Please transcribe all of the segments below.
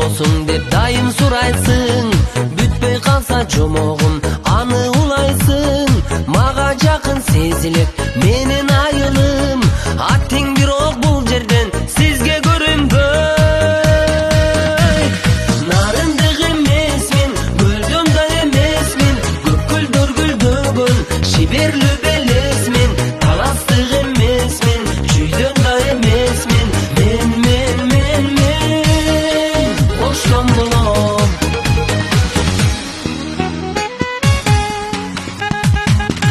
болсуң деп дайым сурайсың. Бүтпөй калса жомогум аны улайсың. Мага жакын сезилет менин айылым. Аттың бирок бул жерден сизге көрүнбөй. Нарындык эмесмин, көлдөн да эмесмин. Көккөлдөр гүлдөгөн шиберлүү белесмин. Таластык эмесмин, чүйдөн да эмесмин. Мен оштон болом.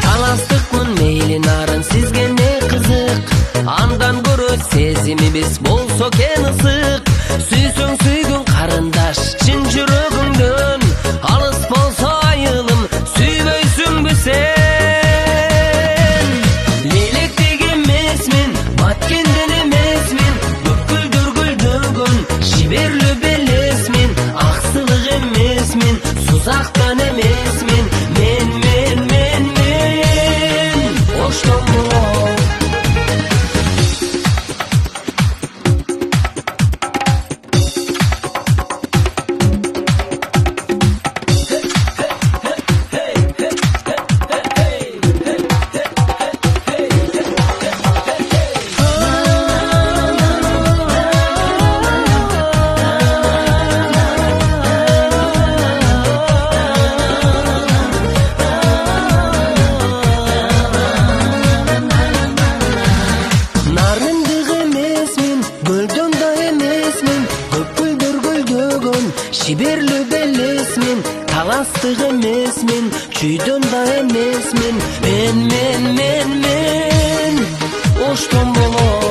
Таластыкмын мейли нарын, сизге не кызык? Андан көрө сезимибиз болсо кен ысык. Сүйсөң сүйгүн карындаш чын жүрөгүңдөн. Алыс болсо айылым сүйбөйсүңбү сен? Лелектек эмесмин, баткенден эмесмин. Көккөлдөр гүлдөгөн шиберлүү белесмин. Аксылык эмесмин, сузактан эмесмин. Мен оштон болом. Шиберлүү белесмин, таластык эмесмин, чүйдөн да эмесмин. Мен оштон болом.